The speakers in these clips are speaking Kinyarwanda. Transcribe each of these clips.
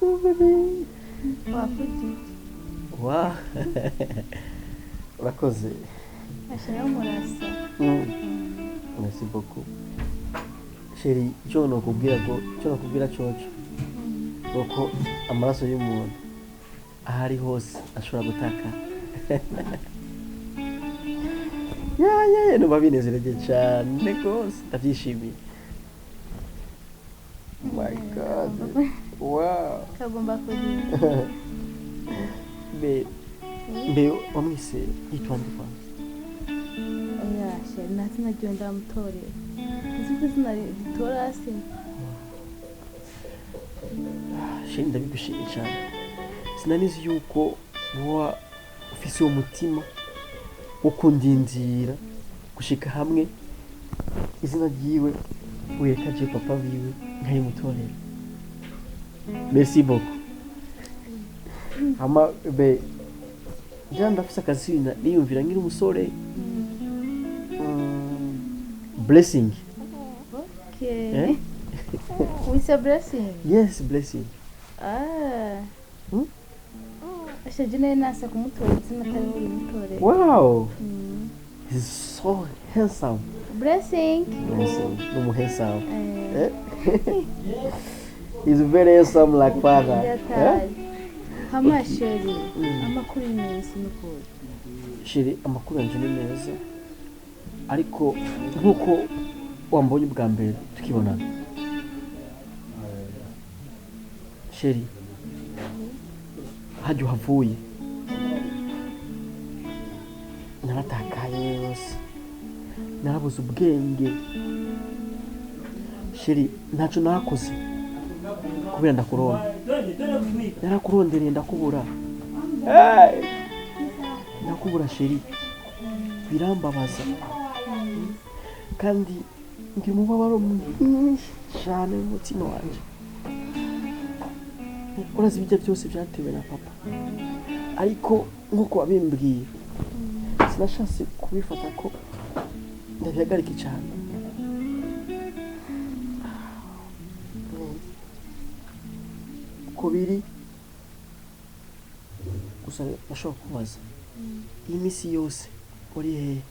wavuze wa urakoze ashaka murasa merci beaucoup chérie cyo nakubwira coco nuko amaraso y'umuntu ahari hose ashobora gutaka ya nuba binezereje cyane rwose ndabyishimiye. My God, wow. kagomba kugira Mbe wamwise yitwa nde kwanza? oya sheri nazina ryo ndamutorera uzi ko izina ritora se Sheri ndabigushimiye cyane. Sinanizi yuko wowe ufise uwo mutima wo kundindira gushika hamwe izina ryiwe wekaje papa wiwe nkayimutorera. Merci beaucoup. Ama be jya ndafise akazina niyumvira ngira umusore blessing. okay with a blessing. Yes, blessing. ashaje nayo nasa kumutora izina atari uri mutorera. Wow. He's so handsome. blessing No handsome. He's very handsome like father. Hama sheri amakuru y'imisi n'ukuri. Sheri amakuru yanje ni meza ariko nkuko wambonye ubwa mbere tukibonana. Sheri hajya uhavuye naratakaye yose narabuze ubwenge. Sheri ntacyo nakoze kubera ndakuronda, narakurondereye ndakubura. Ndakubura sheri birambabaza kandi ngira umubabaro mwinshi cyane mu mutima wanje. Urazi ibyo byose byatewe na papa ariko nkuko wabimbwiye sinashatse kubifata ko ndabihagarike cyane. Uko biri gusa nashobora kubaza iyi minsi yose uri hehe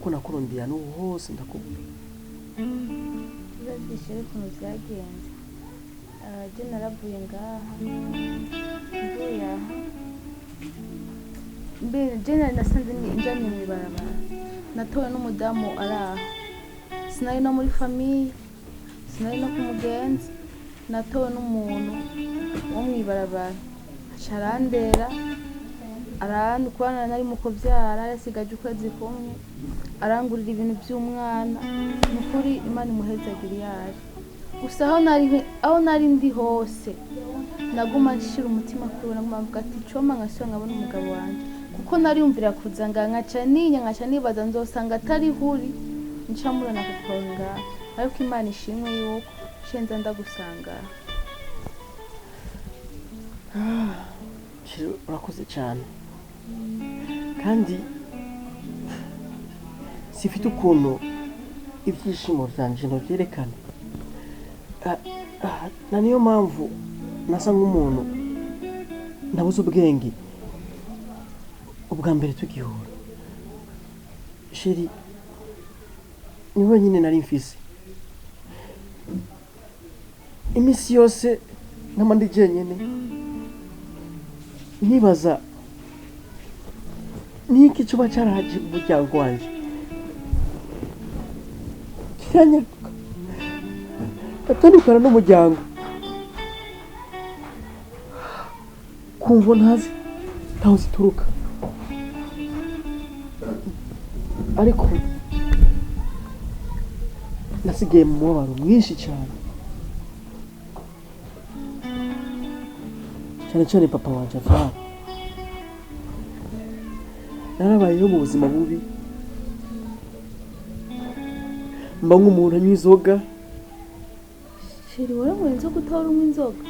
ko nakurondera n'ubu hose ndakubura. Uzabishyire ukuntu byagenze je naravuye ngaha mvuye aha mbere je nasanze njanye mw'ibarabara natowe n'umudamu ari aho sinari no muri famiye sinari no ku mugenzi natowe n'umuntu wo mw'ibarabara carandera kubana nari mu kuvyara yasigaje ukwezi kumwe arangurira ibintu by'umwana Nukuri Imana imuhezagire yaje gusa aho nari ndi hose naguma nshira umutima kuri naguma mvuga ati coma nkasubira nkabona umugabo wanje kuko nari yumvira kuza nkaca nibaza nzosanga atari huri nca murana kukonga ariko Imana ishimwe yuko shenza ndagusanga. Urakoze cyane kandi sifite ukuntu ibyishimo byanje nobyerekana na niyo mpamvu nasa nk'umuntu nabuze ubwenge ubwa mbere tugihura. Sheri ni wenyine nari mfise iminsi yose nama ndi jenyine nibaza niki cuba cyaraje mu muryango wanje kiranyaruka atandukana n'umuryango kumva ntazi ntaho zituruka ariko nasigaye mu mubabaro mwinshi cyane cyane papa wanje avara narabayeho mu buzima bubi mba nk'umuntu anywa inzoga. Sheri waranywa inzoga utari unywa inzoga?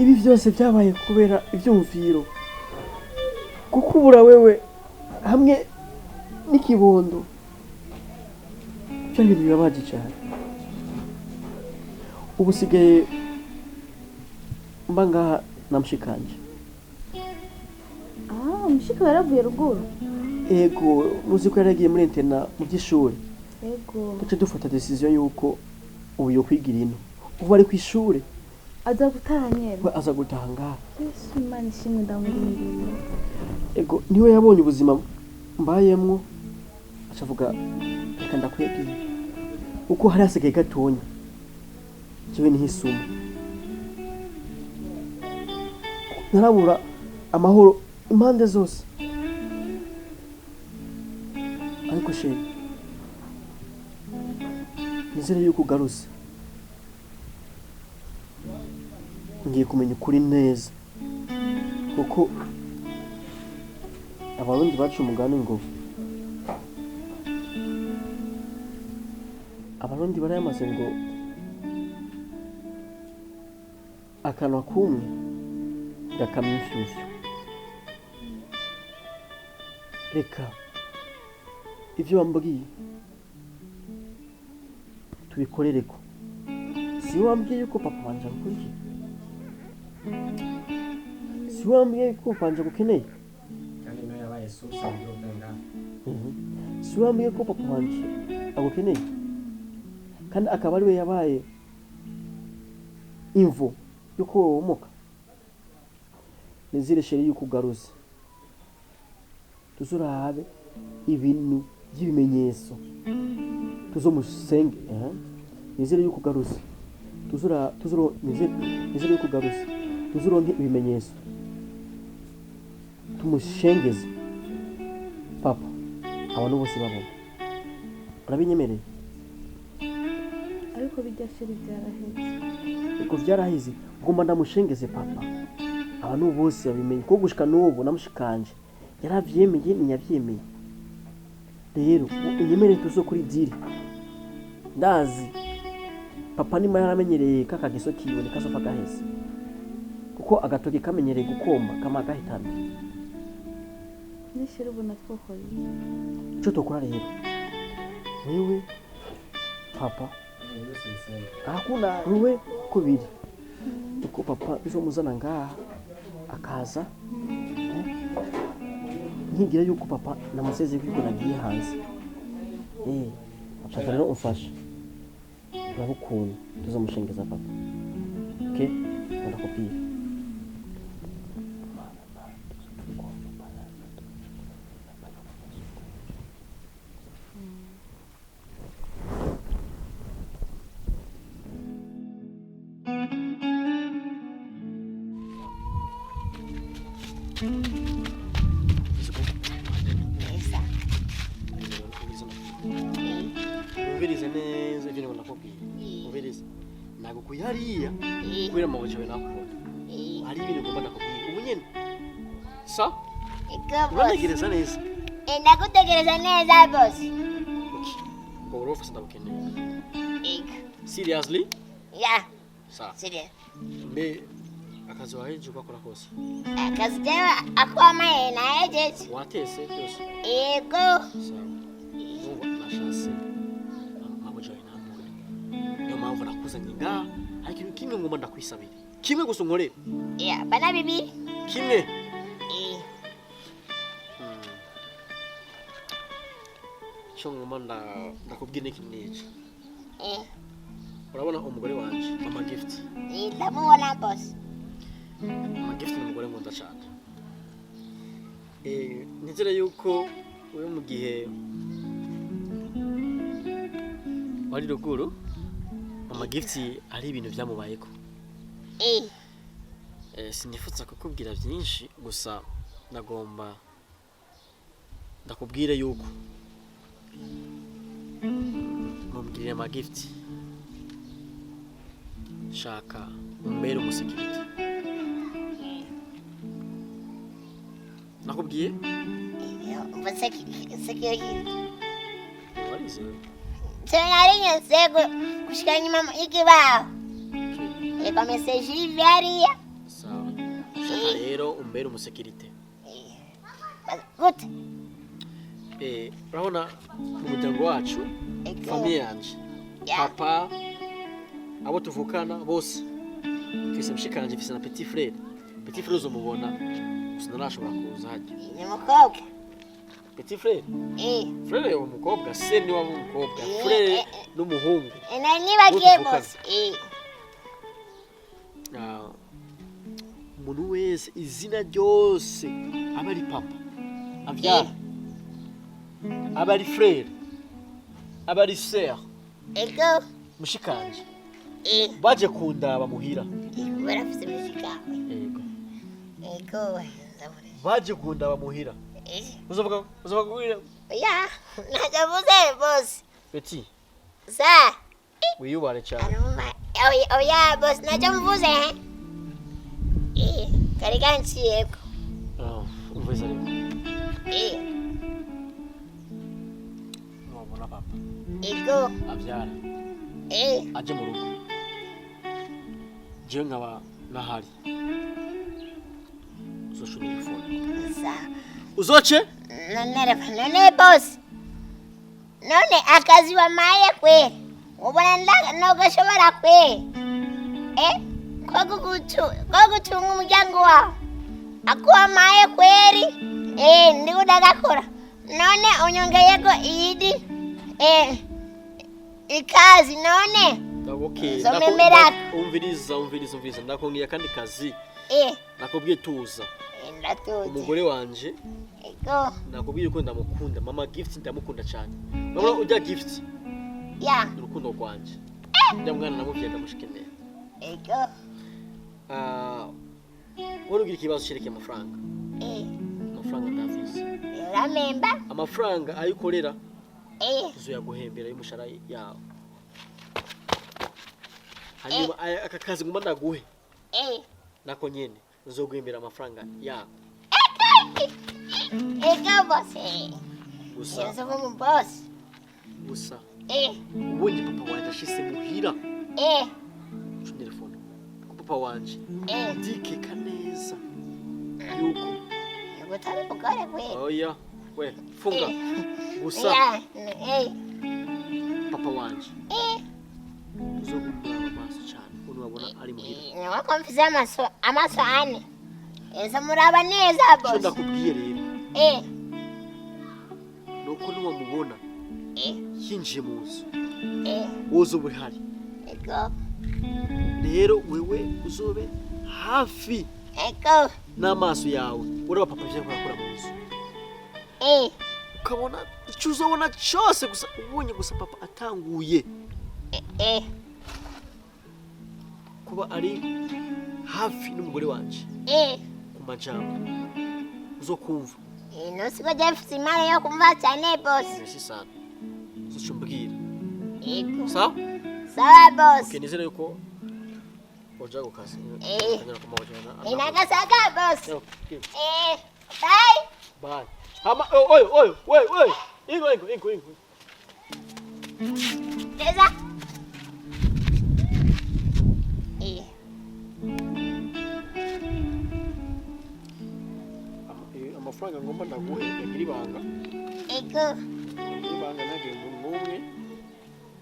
Ibi byose byabaye kubera ibyumviro gukubura wewe hamwe n'ikibondo cyangwa bibabaje cyane. Ubu sigaye mba ngaha namushikanje. Umushika yaravuye ruguru. Ego muzi ko yaragiye muri interna mu by'ishuri. Ego. Tuce dufata decision yuko ubu yo kwigira ino. Ubu ari ku ishuri. Aza gutaha nyene. We aza gutaha ngaha. Yesu Imana ishimwe ndamurindiriye. Ego niwe yabonye ubuzima mbayemwo acavuga reka ndakwegiye. Uko hari hasigaye gatonya. Jewe ni hisuma. Narabura amahoro impande zose. Ariko sheri nizere yuko ugaruse ngiye kumenya ukuri neza kuko abarundi bacu umugani ngo abarundi barayamaze ngo akanwa kumwe gakamya imfyufyu. Reka ivyo wambwiye tubikorereko. Si wambwiye yuko papa wanje agukurikira? Si wambwiye yuko papa wanje agukeneye? Kandi nawe yabaye susa ndoganga. Si wambwiye ko papa wanje agukeneye? Kandi akaba ariwe yabaye imvo yuko womoka. Nizire sheri yuko ugaruze. Tuzurabe ibintu by'ibimenyetso tuzomusenge nizere yuko ugaruze nizere yuko ugaruze tuzuronke ibimenyetso tumushengeze papa abantu bose babona. Urabinyemereye? Ariko bijya sheri byaraheze. Uko byaraheze ngomba ndamushengeze papa abantu bose babimenye ko gushika n'ubu namushikanje yaravyemeye nyavyemeye. Rero unyemereye tuzo kuri diri. Ndazi papa nima yaramenyereye kakageso kiwe ni kasofa gaheze kuko agatoki kamenyereye gukomba kama gahitana. Nishira ubona twokora Cyo tokora rero wewe papa akuna wewe kubiri uko papa bizo muzana ngaha akaza nkigira yuko papa namuseze kwiko nagiye hanze. Ashaka rero umfasha. Urabukunda tuzomushengeza papa. Okay? Ndakubwira. Ubirize neza ibyo nakubwiye. Ubirize nago kuyariya kubera mu bucyo nakubona. Ari ibintu ngomba nakubwiye. Ubu nyene. Sa? Uranegereza neza. Ndagutegereza neza boss. Okay. Ngo ufasa ndabukeneye. Seriously? Yeah. Sa. Serious. Mbe akazi waheje ukakora kose. Akazi jawa akwama na ejeje. Watese byose. Ego. Sawa. Ngo nashase. Yo mpamvu nakuzanye ngaha ariko ikintu kimwe ngomba ndakwisabira. Kimwe gusa nkore. Yeah, bana bibi. Kimwe. Cyo ngomba ndakubwira iki n'iki. Urabona umugore wanje mama gift. Ndamubona boss. Mama gift ni umugore nkunda cyane. Nizere yuko uri mu gihe wari ruguru mama gift ari ibintu byamubayeko. Sinifuza kukubwira byinshi gusa nagomba ndakubwire yuko mubwire mama gift shaka umbere umusekirite. Nakubwiye? Security. Warize? Senari nyesego kushika nyuma ikibao. Eka message ivyariya. Sawa. Shaka rero umbere umusekirite. Good. Urabona mu muryango wacu famille yanje. Papa abo tuvukana bose mfise mushikanje mfise na petit frère uzomubona sinarashobora kuza hajya Ni umukobwa. petit frère frère yo umukobwa se ni wa umukobwa Eh, frère n'umuhungu Nari nibagiye Utuvukana. bose. umuntu wese izina ryose aba ari papa avyara aba ari frère aba ari sœur Ego. mushikanje baje kundaba muhira Barafise mushikawe. yego Ego. baje kundaba muhira uzovuga kugira Ya, najavuze boss. petit Sa. wiyubare cyane Aruma. Oya boss, najamvuze. Kari kanciyeko. umvise ariko nubona papa Ego. avyara aje mu rugo jewe nkaba nahari uzoshobora telefone Sa. uzoce None boss. None akazi wamaye kwe. Ubona ntugashobora kwe. Ko gutunga umuryango wawe. Akuwamaye kweri. Ndiwe udagakora. None unyongeyeko iyidi. Ikazi none. okay Zomemera. umviriza ndakongeye kandi kazi nakubwiye tuza Ndatuze. umugore wanje Ego. nakubwiye ko ndamukunda mama gift ndamukunda cyane urabona ujya gift Ya. urukundo rwanje ujya mwana namubwiye ndamushikeneye Ego. wowe ugira ikibazo cyerekeye amafaranga ndavize Ramemba. amafaranga ayo ukorera uzoyaguhembera y'umushahara yawe hanyuma aka kazi ngomba ndaguhe nako nyene uzoguhembera amafaranga yawe Ego boss. gusa Yesu mu boss. gusa ubonye papa wanje ashise muhira telefone ko papa wanje ndikeka neza yuko Gutari bugore kwe. oya we funga gusa papa wanje uzogumura amaso cyane umuntu wabona ari muhira Ni wakomfize amaso ane. Ese muraba neza cyo boss. ndakubwiye rero nuko niwamubona yinjiye mu nzu woza uba uhari Ego. rero wewe uzobe hafi Ego. n'amaso yawe uraba papa ivyo akora mu nzu ukabona icyo uzobona cyose gusa ubonye gusa papa atanguye kuba ari hafi n'umugore wanje ku majambo uzokumva Nusiko jefisi imana yo kumva cyane boss. merci sana uzocumbwira Ego. sawa Sawa boss. kenizere yuko oja gukasi kanyara kumawajana Inagasaga boss. okay Bye. bye hama oy ingo Teza. amafaranga ngomba ndaguhe yagira ibanga Ego. ibanga ntagiye umuntu n'umwe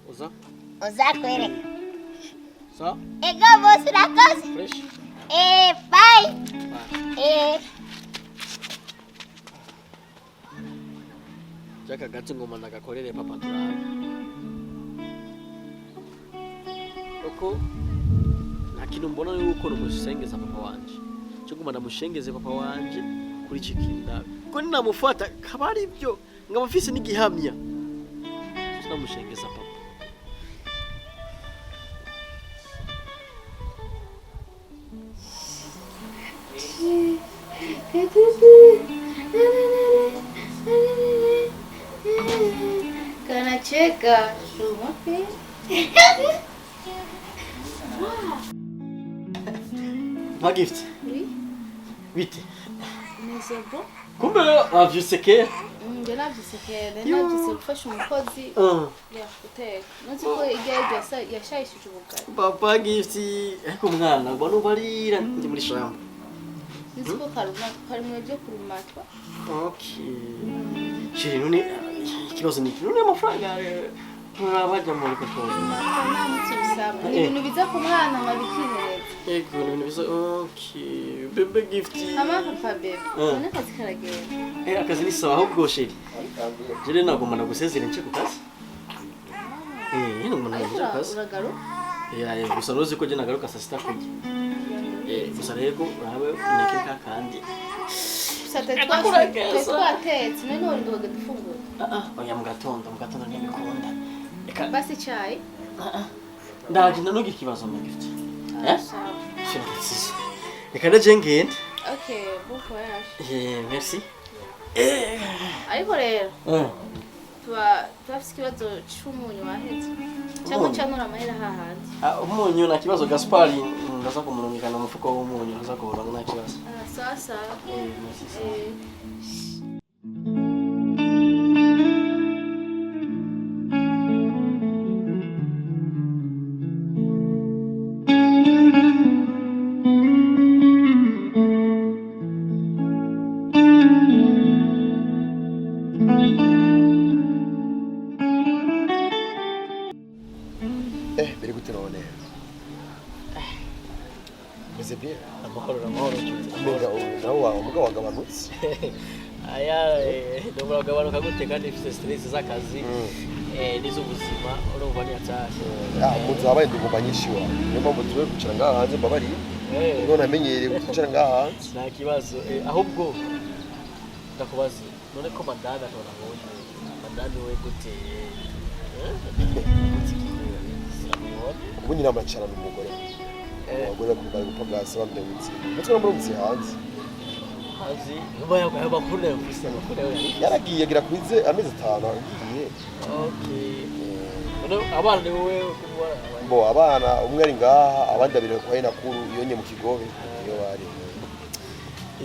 uza Uzakwereka. sa Ego boss urakoze. fresh Bye. bye jaka gato ngoma ndagakorere papa turabe uko nta kintu mbona yuko numushengeza papa wanje cyo guma ndamushengeze papa wanje kuri cikinda ko ninamufata kabari ibyo ngamufise n'igihamya tunamushengeza papa Kanacheka. Shumapi. ma gift Oui. bite Mais c'est bon. kumbe wavyuse ke Njye nabyisekere, nabyise gufasha umukozi guteka. Nzi ko igihe yashayishije ubugari. papa gift ariko mwana mbona ubarira ndi muri shamba Nzi ko kari mu byo kurumatwa. okay shiri none ikibazo ni none amafaranga turabajya muri kotozi Nta mutsi bisaba. Ni ibintu biza ku mwana nkabikihereza. Ego ibintu biza okay bebe gift ama papa bebe none kazi karagenda akazi ni sawa ahubwo sheri jere nagomba nagusezera nce ku kazi nagomba nagusezera ku kazi uragaro gusa nuzi ko je nagaruka saa sita kurya gusa rero urabe neke kandi twatetse none uri ndoga dufungura oya mu gatondo ntibikunda basi chai ndaje nanugira ikibazo mu gift reka ndaje ngende okay bon voyage merci ariko rero turafise ikibazo c'umunyu waheze cyangwa canura amahera hahandi umunyu na kibazo Gaspar ndaza kumurungikana umufuko w'umunyu ndaza kuburanga nta kibazo sasa merci biri gute none meze bien amahoro nawe wawe umugabo wagabanutse aya ndabura gabanuka gute kandi ifite stress z'akazi n'iz'ubuzima urumva ni atashye munzu habaye ndugomba nyinshi wa niyo mpamvu tuwe kwicara ngaha hanze mbabari none amenyereye kwicara ngaha hanze nta kibazo ahubwo ndakubaza none ko madame atona ngoje madame we gute ubu nyina amacara n'umugore abagore bakunda gupagasa bamdewitse mutwe namurumutse hanze bakuru mfise yaragiye agira kwize amezi 5 agiye abana ni wowe bo abana umwe ari ngaha abandi babiri kwa Nukuri yonye mu kigobe iyo bari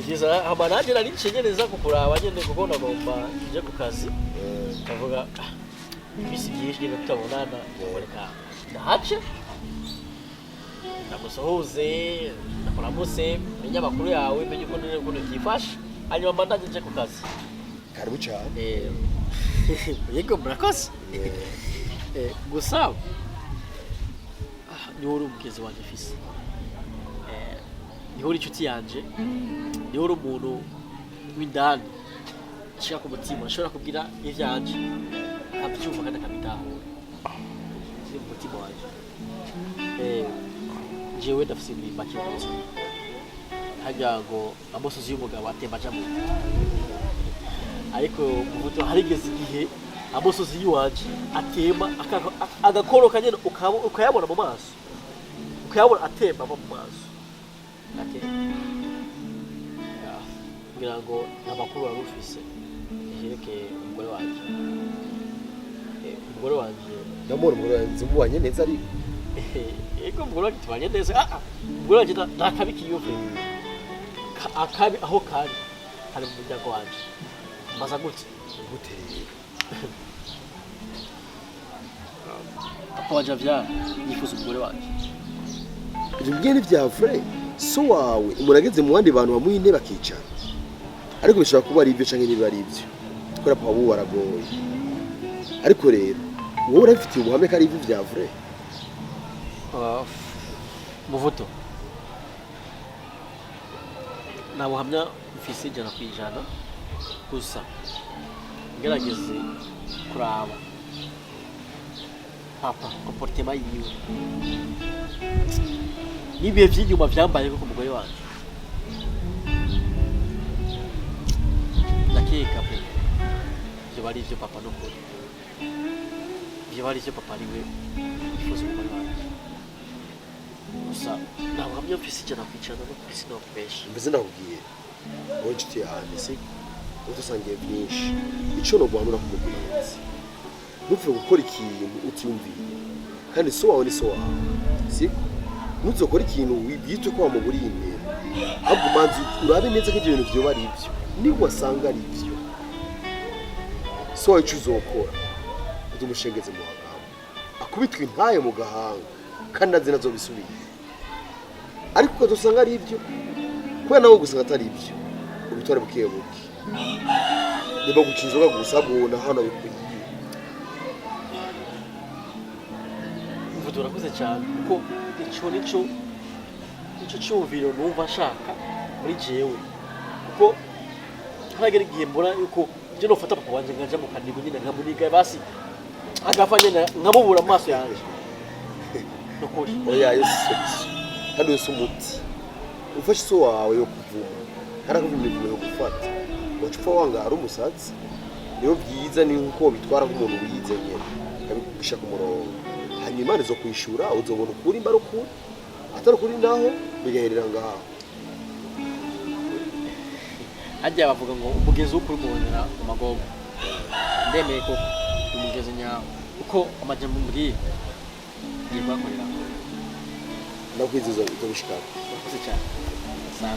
ikiza amanaje nari cengereza kukuraba nyene kuko nagomba nje ku kazi ndavuga bisi byinshi rero tutabonana kureka ndahace ndamusohoze ndakuramuse menya amakuru yawe menye uko none uko byifashe hanyuma mbandaje nje ku kazi karibu cyane yego murakoze gusa niho umugezi wanje fisi niho inshuti yanje niho umuntu w'indani ashaka ku mutima ashobora kubwira ivyanje abyumva kandi akabitahura ni mu mutima wanje jewe ndafise ibimba cyose hajya ngo amosozi y'umugabo atemba ajamu ariko muvuto harigeze igihe amosozi yiwanje atemba agakoroka nyene ukayabona mu maso ukayabona atemba mu maso kugira ngo amakuru warufise yerekeye umugore wanje ndamubona umugore wanjye mubanye neza ariko ego umugore wanjye tubanye neza umugore wanjye ntakabi kiyove akabi aho kari hari mu muryango wanje maza gute papa wanje avyara yifuza umugore wanje ibyo bigeni bya vrai so wawe umurageze mu bandi bantu bamuye intebe bakicara ariko bishobora kuba ari ibyo canke niba ari ibyo twara papa wo waragoye ariko rero wowe urafitiye ubuhame ko ari ibyo bya vrai muvuto nabuhamya mfise 100% gusa ngerageze kuraba papa comportement yiwe nibiye vy'inyuma vyambaye ko umugore wanje nakeka pe byo bari byo papa Nukuri byo bari byo papa ariwe yifuza umugore wanje gusa nabuhamya mfise 100% no kwisi no kubeshi mbese ndakubwiye wowe inshuti yanjye si udusangiye byinshi ico no guhanura ku mugenzi ntuvuge gukora ikintu utiyumviye kandi so wawe ni so wawe siko ntuzokora ikintu wibwite ko wamuburiye intera ahubwo manzi urabe neza ko ibyo bintu byo bari ibyo niba wasanga ari ibyo so wawe ico uzokora utumushengeze mu bagabo akubitwe intaye mu gahanga kandi azi nazo bisubiye ariko ukazosanga ari ibyo kubera nawe gusanga atari ibyo ubitware buke buke niba guca inzoga gusa bwona hano bikwiye urakoze cyane kuko ico nico nicyo cyumviro numva nshaka muri jewe kuko haragera igihe mbona yuko je nofata papa wanje ngaja mu kanigo nyine nkamuniga basi agapfa nyine nkamubura amaso yanje Nukuri oya Yesu kandi Yesu umuti ufashe so wawe yo kuvuma karakuvuma ibintu yo gufata wacupfa wanga ari umusatsi niyo byiza ni nko bitwara nk'umuntu wize nyene kabigugisha ku murongo hanyuma Imana zo kwishura uzobona ukuri mbaro ukuri atari ukuri naho bigaherera ngaho ajya bavuga ngo umugezi w'ukuri mubonera mu magogo ndemeye ko umugezi nyawo uko amajambo mbwiye ngiye kuhakorera ndakwiziza ibyo bishikana urakoze cyane sawa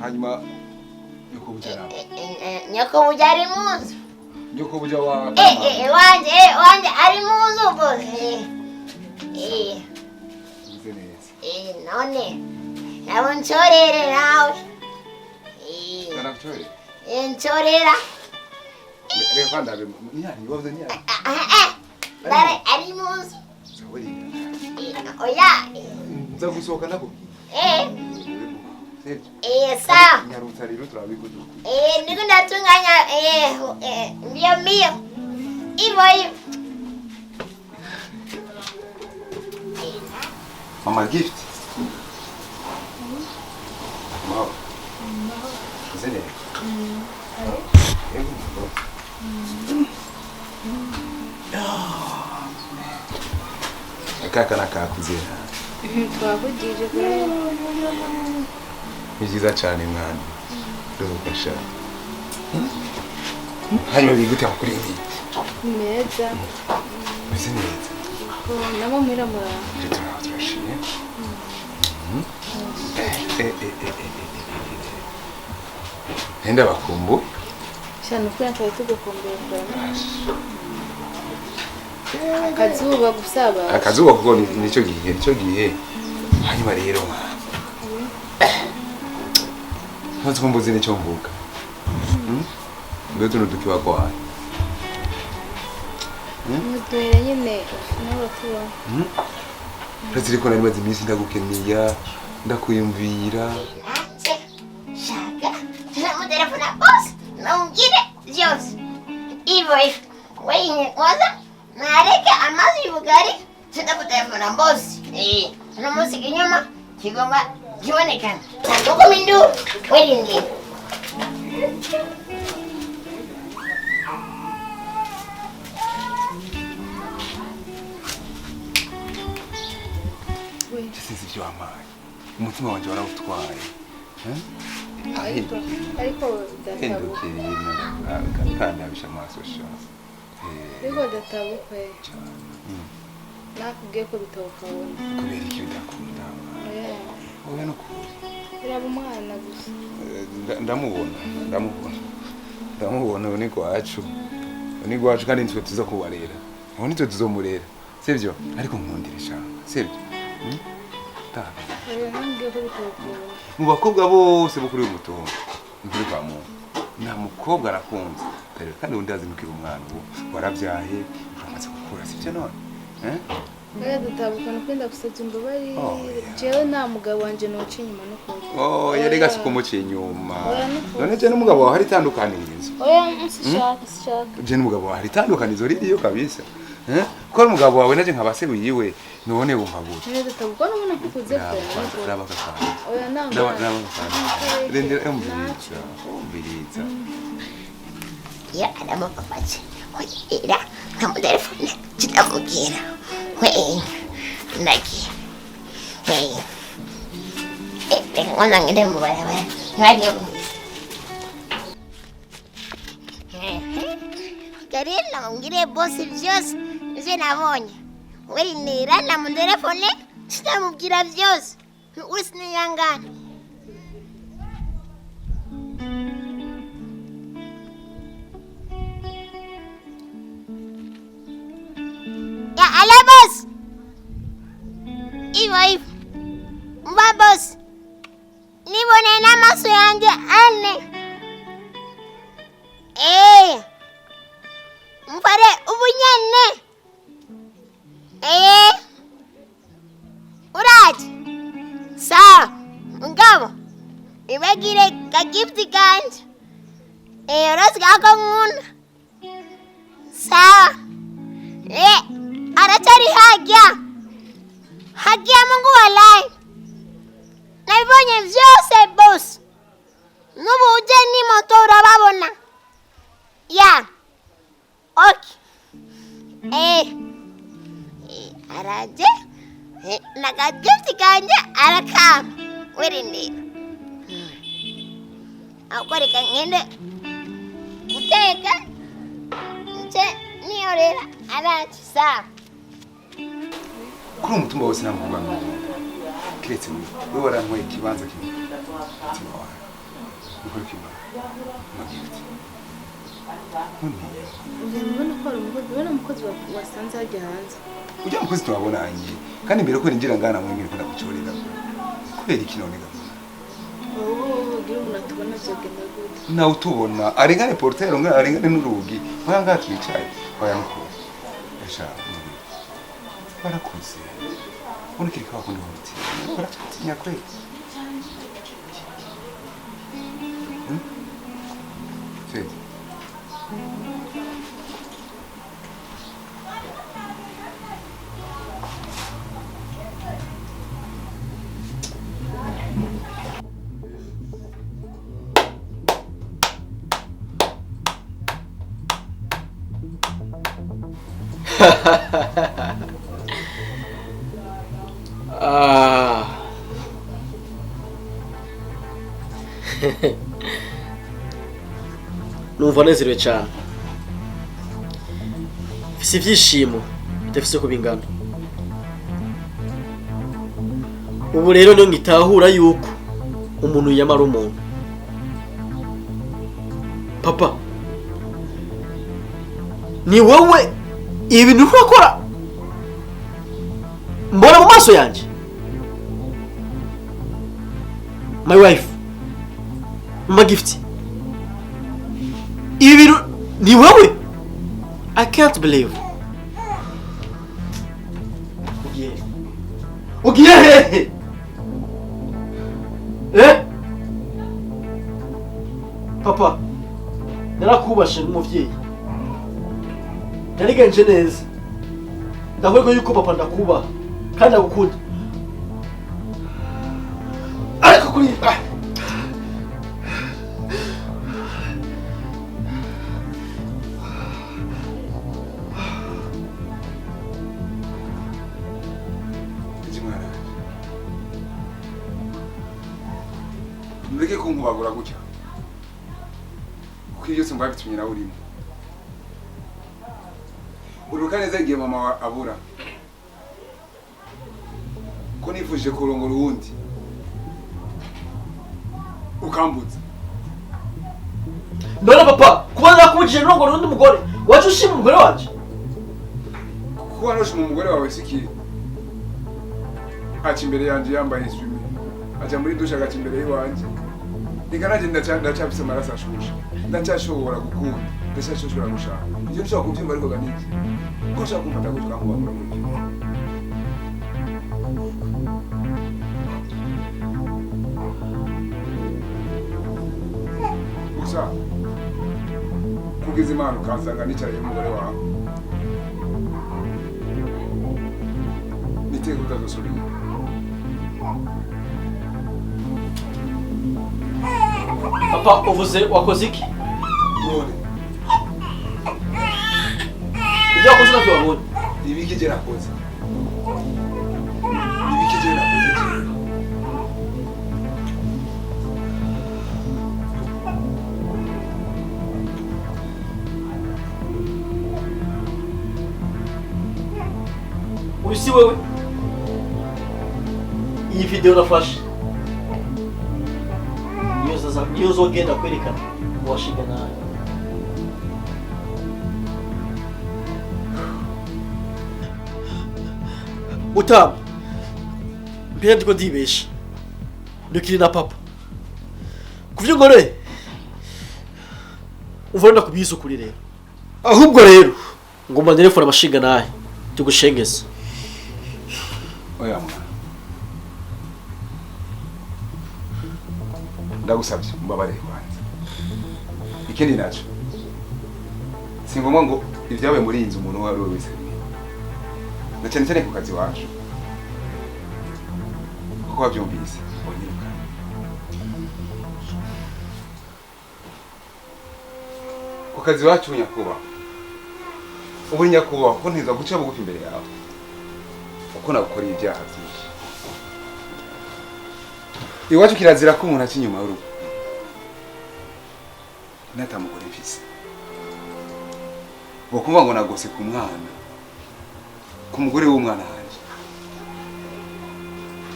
hanyuma nyoko bujari muzu nyoko buja wa wanje ari muzu bose none nabo nchorere nawe narakuchore nchorera reka ndabe nyari wavuze nyari dare ari muzu saburi oya nza gusohoka nako sawa nyarutsa rero turabigudu niko ndatunganya mbio mbio hivyo hivyo mama gift wow zene kaka nakakuzira twavugije kuri ni byiza cyane mwana rugasha hanyuma bigute kuri ibi meza meze neza ko nabo mwiramura turashimye Henda bakumbu cyane ko yantaye tugukumbira akazuba gusaba akazuba kuko nicyo gihe hanyuma rero ntazi ko mbuzi nicyo mvuga mbere tuno dukiwa kwawe mutuhere nyine nawe tuba uretse ko nari maze iminsi ndagukeniya ndakwiyumvira shaka namutelefona bosi naungire vyose hivyo hivyo wewe kwanza nareke amazi y'ubugari ndakutelefona bosi uno munsi kinyuma kigomba kibonekana sanduku mindu werindira sinzi ibyo wampaye umutima wanjye warawutwaye ariko hendukiriye kandabisha amaso sha ariko databukwe nakubwiye ko bitawukabona kubera iki bidakunda oya nukuri biraba umwana gusa ndamubona ubu ni gwacu kandi nitwe tuza kubarera ubundi twe tuzomurera sibyo ariko nkundire shaka sibyo oya nambwiye ko bitagora mu bakobwa bose bo kuri uyu mutungo nkuri kwa muntu nta mukobwa arakunze kandi undi azimukira umwana ubu warabyaye uramaze gukura sibyo none oya dutabukana kwenda gusabye imbabari jewe nta mugabo wanje noca inyuma n'ukuri yarega si kumuciye inyuma none je n'umugabo wawe hari itandukanirizo oya sishaka je n'umugabo wawe hari itandukanirizo ririyo kabisa ko umugabo wawe naje nkabase wiwe none wumva gute none dutabukana ubona ko ukuze raba kakana oya raba kakana rendera umviriza ya aramubabaje oya nkamutelefone kitamubwira naki ngona ngende mu barabara nari Karela ngire bosi vyose ivyo nabonye weri nira na mu telefone sitamubwira vyose usiniyangana ya ala boss ivo mba boss nibone n'amaso yanje ane mfare ubunyene uraje sawa ngabo ibagire ka gift kanje urazi kako nkunda sawa arachari hagia Mungu walai nabibonye vyose boss nubu uje ni moto urababona ya okay araje nakagifti kanje arakama werindira akwereka ngende guteka nje niyorera araje sawa kuri umutumba wose nta mugwa kiretse we warantwaye ikibanza kimwe ukuri kimwe magifti mbona ko ari umukozi wasanze hajya hanze ujya mukozi twabona angiye kandi mbere ko ninjira ngana mwengere ko ndagucorera kubera iki none gabo gira umuntu atubona byogenda gute nawe utubona arengane portero ngana arengane n'urugi mwanga twicaye bayanko esha barakuze undi kiri kwa kundi huti baratinya kweli Fede numva nezerewe cyane mfise ibyishimo bidafise uko bingana ubu rero niyo ngitahura yuko umuntu yamara umuntu papa ni wowe ibintu urakora mbona mu maso yanjye my wife mama gift ibintu ni wowe I can't believe ugiye hehe papa narakubashe nk'umuvyeyi narigenje neza ndavuga yuko papa ndakubaha kandi agukunda ariko kuri Ndeke kunkubagura gutya kuko iyo simba bitumye nawe urimo uruka neza igihe mama abura ko nifuje kurongora uwundi ukambuza none papa kuba nakubujije nurongora undi mugore waje ushima umugore wanje kuba noshe umugore wawe siki aca imbere yanje yambaye iswimi aja muri dushe agaca imbere yiwanje nikanaje ndacafise amaraso ashushe ndacyashobora gukunda ndacyashobora gushaka ivyo nshobora kuvyumva ariko ganiki ko nshaka kumfata gutyo kankubakura muri ivyo gusa kugize imana ukansanga nicaye umugore wawe niteka utazosubira Papa uvuze wakoze iki? none Ibyo wakoze nabyo wabonye. ibiki nakoze ibiki nakoze Usi wewe. Iyi video nafashe. Niyo zogenda kwerekana washiga nayo. Utam. Mbere ndiko ndibesha. Nukuri na papa. Kuvyo ngore. Uvanda kubizo kuri rero. Ahubwo rero ngomba telefone amashiga nayo. Tugushengeza. Oya mwana ndagusabye mbabare kwanza ikindi naco singomba ngo ibyabaye muri iyi nzu umuntu wari wese na cyane cyane ku kazi wacu kuko wabyumvise onyiruka ku kazi wacu nyakuba ubu nyakuba ko ntiza guca bugufi imbere yawe uko nagukoreye ibyaha byinshi iwacu kirazira ko umuntu aca inyuma y'urugo natamugore mfise bokumva ngo nagose ku mwana ku mugore w'umwana wanje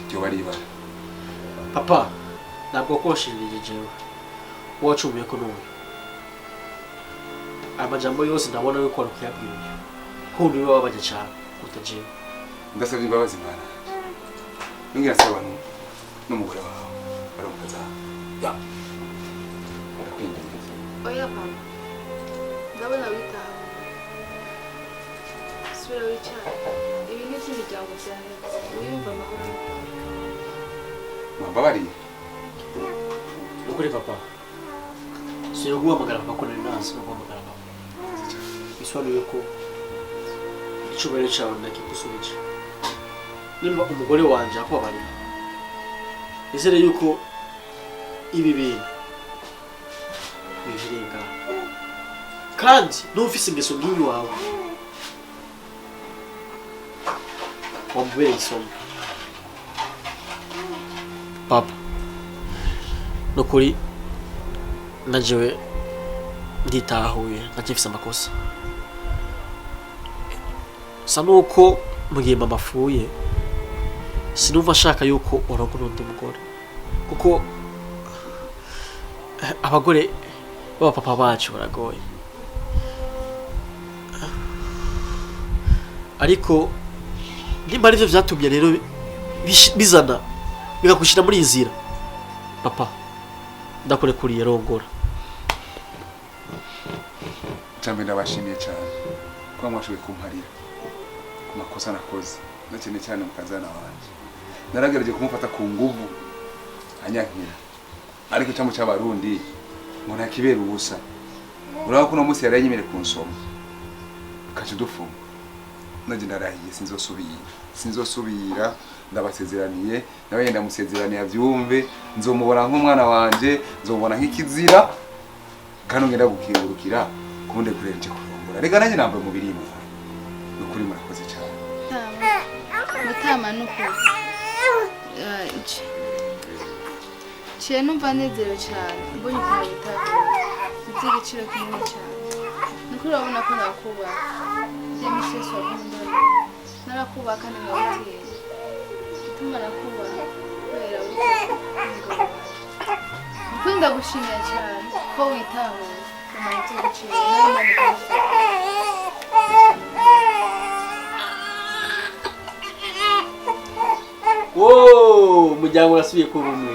byo baribara Papa ntabwo koshirije jewe wacumuye ko n'ubu amajambo yose ndabona yuko arukiyabwiye ko niwe wabaje cyane utajewe ndasabye imbabazi mwana ngira saba n'umugore wawe barokaza ya ndakwinginze oya mama ndabona witaho sura wicara ibi ni iby'imiryango byahetse wiyumva amahoro mwambabariye Nukuri papa siyo guhamagara papa ko nari nasi no guhamagara papa bisobanuye ko icyubahiro cyawe ndakigusubije nimba umugore wanje akwabarira izere yuko ibi bintu bivirenga kandi n'ufise ingeso nk'iyi wawe wamubere isomo papa Nukuri najewe nditahuye ndakifise amakosa sa nuko mugihe mama apfuye sinumva ashaka yuko uronka undi mugore kuko abagore b'abapapa bacu baragoye ariko nimba arivyo vyatumye rero bizana bikagushira muri inzira papa ndakurekuriye rongora cyambe ndabashimiye cyane ko mwashoboye kumparira ku makosa nakoze na cyane cyane mu kazana wanje naragerageje kumufata ku nguvu anyankira ariko cyambo cy'abarundi ngo ntakibera ubusa uraba ko no musi yaranyemere kunsoma kaje dufu naje ndarahiye sinzosubira ndabasezeraniye nawe yenda musezeraniye avyumve nzomubona nk'umwana wanje nzomubona nk'ikizira kandi ngenda gukingurukira kubundi kurenje kurongora rega nanjye nambaye umubiri mu Nukuri murakoze cyane mutama Nukuri ciye numva nezerewe cyane mbonye ukuntu witaho iby'igiciro kinini cyane Nukuri urabona ko nakubaha ibyo misesi wakundana narakubaha kandi nkababwira ituma nakubaha kubera umugabo Nukuri ndagushimira cyane ko witahuye kumenya iby'igiciro nawe Wo, umuryango urasubiye kuba umwe.